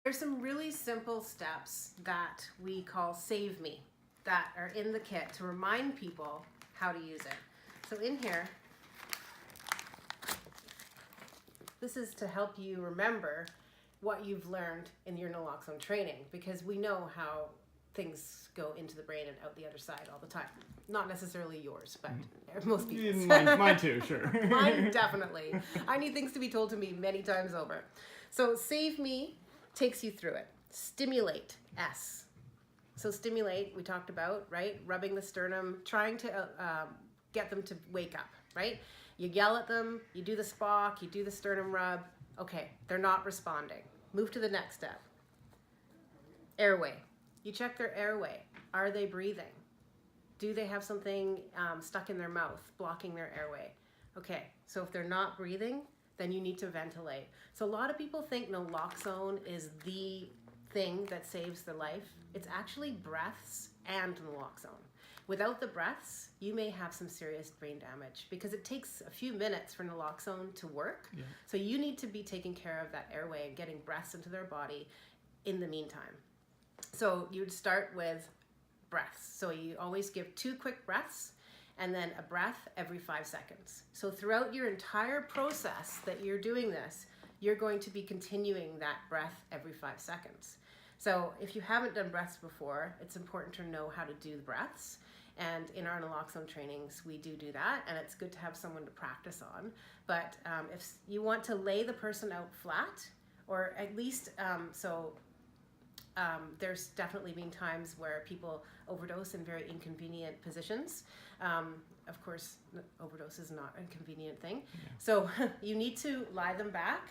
There's some really simple steps that we call Save Me that are in the kit to remind people how to use it. So in here, this is to help you remember what you've learned in your naloxone training, because we know how things go into the brain and out the other side all the time. Not necessarily yours, but most people's. Mine too, sure. Mine definitely. I need things to be told to me many times over. So Save Me takes you through it. Stimulate, S. So stimulate, we talked about, right? Rubbing the sternum, trying to get them to wake up, right? You yell at them, you do the Spock, you do the sternum rub. Okay, they're not responding. Move to the next step. Airway. You check their airway. Are they breathing? Do they have something stuck in their mouth, blocking their airway? Okay, so if they're not breathing, then you need to ventilate. So a lot of people think naloxone is the thing that saves their life. It's actually breaths and naloxone. Without the breaths, you may have some serious brain damage because it takes a few minutes for naloxone to work. Yeah. So you need to be taking care of that airway and getting breaths into their body in the meantime. So you would start with breaths. So you always give 2 quick breaths and then a breath every 5 seconds. So throughout your entire process that you're doing this, you're going to be continuing that breath every 5 seconds. So if you haven't done breaths before, it's important to know how to do the breaths. And in our naloxone trainings, we do that, and it's good to have someone to practice on. But if you want to lay the person out flat, or at least, there's definitely been times where people overdose in very inconvenient positions. Of course, overdose is not a convenient thing. Yeah. So you need to lie them back.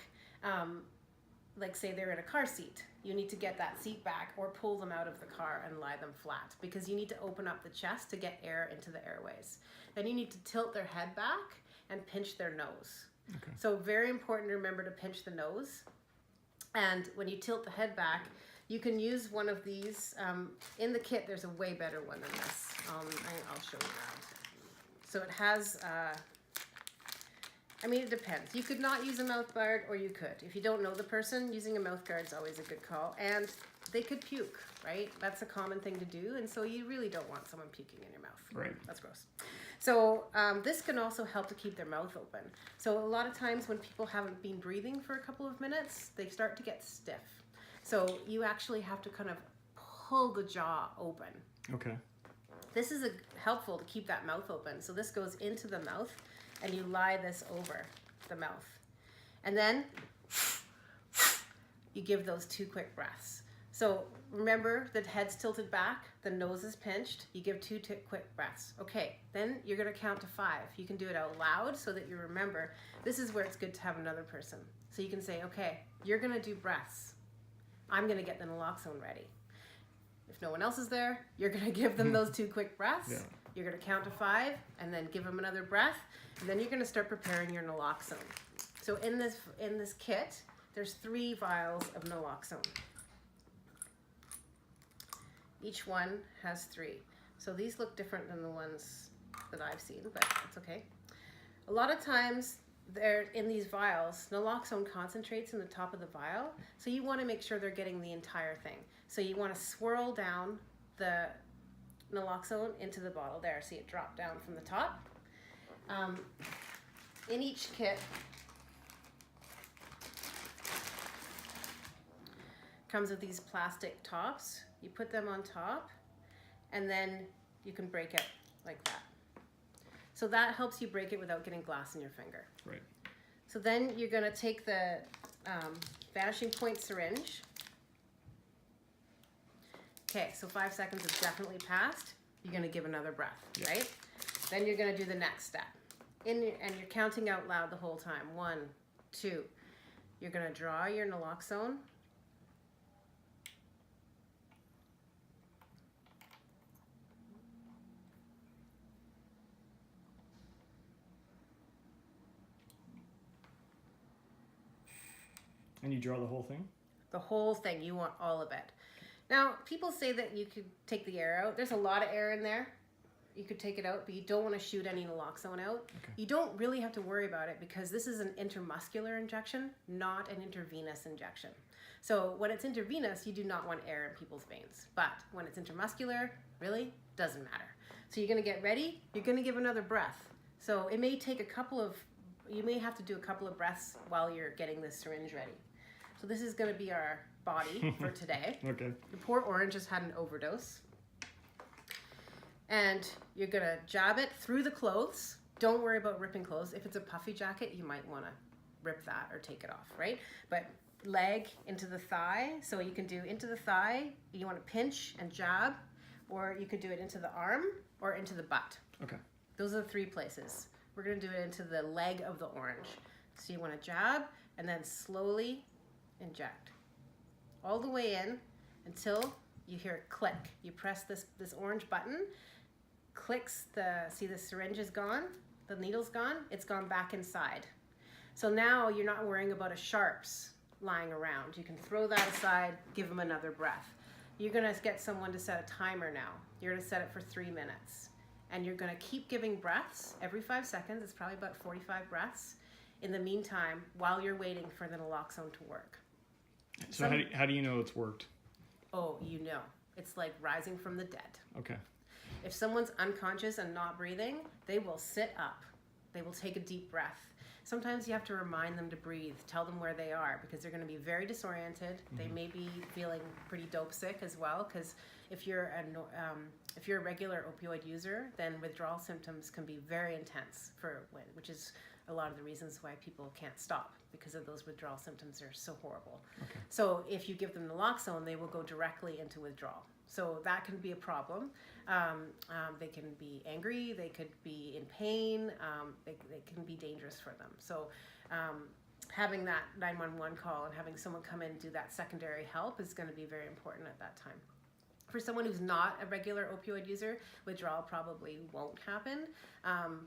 Like say they're in a car seat, you need to get that seat back or pull them out of the car and lie them flat, because you need to open up the chest to get air into the airways. Then you need to tilt their head back and pinch their nose. Okay. So very important to remember to pinch the nose. And when you tilt the head back, you can use one of these. In the kit, there's a way better one than this. I'll show you that. So it has, it depends. You could not use a mouth guard, or you could. If you don't know the person, using a mouth guard is always a good call. And they could puke, right? That's a common thing to do. And so you really don't want someone puking in your mouth. Right. That's gross. So this can also help to keep their mouth open. So a lot of times when people haven't been breathing for a couple of minutes, they start to get stiff. So you actually have to kind of pull the jaw open. Okay. This is helpful to keep that mouth open. So this goes into the mouth, and you lie this over the mouth. And then you give those 2 quick breaths. So remember, the head's tilted back, the nose is pinched, you give 2 quick breaths. Okay, then you're gonna count to 5. You can do it out loud so that you remember. This is where it's good to have another person. So you can say, okay, you're gonna do breaths. I'm gonna get the naloxone ready. If no one else is there, you're gonna give them those 2 quick breaths. Yeah. You're gonna count to 5 and then give them another breath, and then you're gonna start preparing your naloxone. So in this kit, there's 3 vials of naloxone. Each one has 3. So these look different than the ones that I've seen, but it's okay. A lot of times, they're in these vials, naloxone concentrates in the top of the vial, so you want to make sure they're getting the entire thing. So you want to swirl down the naloxone into the bottle there. See it drop down from the top. In each kit comes with these plastic tops. You put them on top, and then you can break it like that. So that helps you break it without getting glass in your finger. Right. So then you're going to take the vanishing point syringe. Okay, so 5 seconds have definitely passed. You're going to give another breath, yep. Right? Then you're going to do the next step. And you're counting out loud the whole time. 1, 2. You're going to draw your naloxone. And you draw the whole thing? The whole thing. You want all of it. Now, people say that you could take the air out. There's a lot of air in there. You could take it out, but you don't want to shoot any naloxone out. Okay. You don't really have to worry about it because this is an intramuscular injection, not an intravenous injection. So when it's intravenous, you do not want air in people's veins. But when it's intramuscular, really doesn't matter. So you're going to get ready. You're going to give another breath. So it may take you may have to do a couple of breaths while you're getting this syringe ready. So this is going to be our body for today. Okay. The poor orange has had an overdose. And you're going to jab it through the clothes. Don't worry about ripping clothes. If it's a puffy jacket, you might want to rip that or take it off, right? But leg into the thigh. So you can do into the thigh. You want to pinch and jab. Or you could do it into the arm or into the butt. Okay. Those are the 3 places. We're going to do it into the leg of the orange. So you want to jab and then slowly inject. All the way in until you hear it click. You press this orange button, clicks see the syringe is gone, the needle's gone, it's gone back inside. So now you're not worrying about a sharps lying around. You can throw that aside, give them another breath. You're going to get someone to set a timer now. You're going to set it for 3 minutes. And you're going to keep giving breaths every 5 seconds. It's probably about 45 breaths in the meantime while you're waiting for the naloxone to work. So how do you know it's worked? Oh, you know. It's like rising from the dead. Okay. If someone's unconscious and not breathing, they will sit up. They will take a deep breath. Sometimes you have to remind them to breathe, tell them where they are, because they're going to be very disoriented. Mm-hmm. They may be feeling pretty dope sick as well, because if you're a regular opioid user, then withdrawal symptoms can be very intense which is a lot of the reasons why people can't stop, because of those withdrawal symptoms are so horrible. Okay. So if you give them naloxone, they will go directly into withdrawal. So that can be a problem. They can be angry, they could be in pain, they can be dangerous for them. So having that 911 call and having someone come in and do that secondary help is going to be very important at that time. For someone who's not a regular opioid user, withdrawal probably won't happen,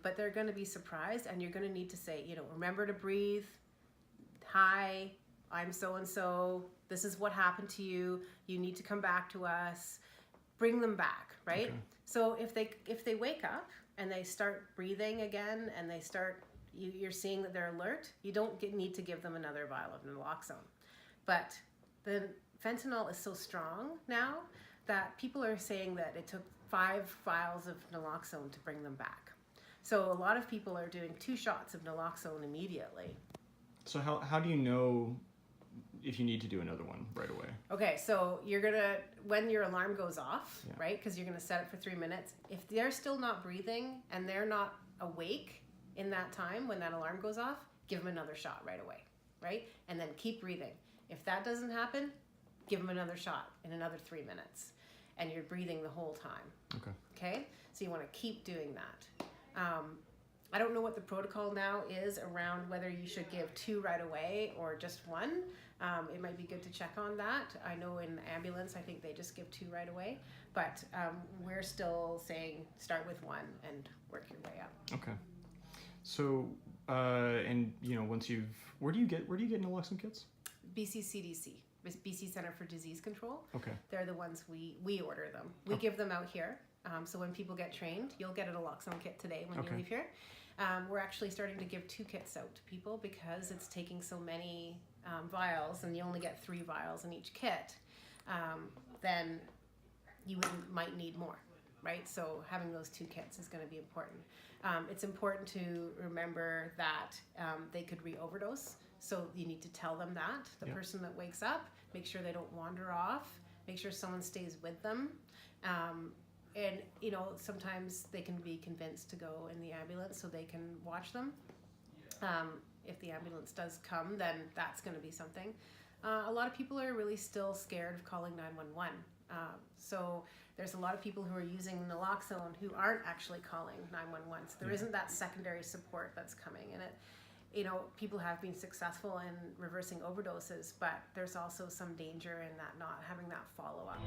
but they're going to be surprised, and you're going to need to say, remember to breathe. Hi, I'm so-and-so. This is what happened to you. You need to come back to us. Bring them back, right? Okay. So if they wake up and they start breathing again and they start, you're seeing that they're alert, you don't need to give them another vial of naloxone. But the fentanyl is so strong now that people are saying that it took 5 vials of naloxone to bring them back. So a lot of people are doing 2 shots of naloxone immediately. So how do you know if you need to do another one right away? Okay, so you're gonna, when your alarm goes off, right? Because you're gonna set it for 3 minutes. If they're still not breathing and they're not awake in that time when that alarm goes off, give them another shot right away, right? And then keep breathing. If that doesn't happen, give them another shot in another 3 minutes. And you're breathing the whole time. Okay? So you wanna keep doing that. I don't know what the protocol now is around whether you should give 2 right away or just 1. It might be good to check on that. I know in the ambulance, I think they just give 2 right away, but we're still saying start with 1 and work your way up. Okay. So, and once where do you get naloxone kits? BC CDC, BC Center for Disease Control. Okay. They're the ones we order them. We give them out here. So when people get trained, you'll get a naloxone kit today when you leave here. We're actually starting to give 2 kits out to people because it's taking so many vials, and you only get 3 vials in each kit. Then you might need more, right? So having those 2 kits is going to be important. It's important to remember that they could re-overdose, so you need to tell them that. The person that wakes up, make sure they don't wander off, make sure someone stays with them. And, sometimes they can be convinced to go in the ambulance so they can watch them. If the ambulance does come, then that's going to be something. A lot of people are really still scared of calling 911. So there's a lot of people who are using naloxone who aren't actually calling 911. So there isn't that secondary support that's coming. And people have been successful in reversing overdoses, but there's also some danger in that not having that follow-up.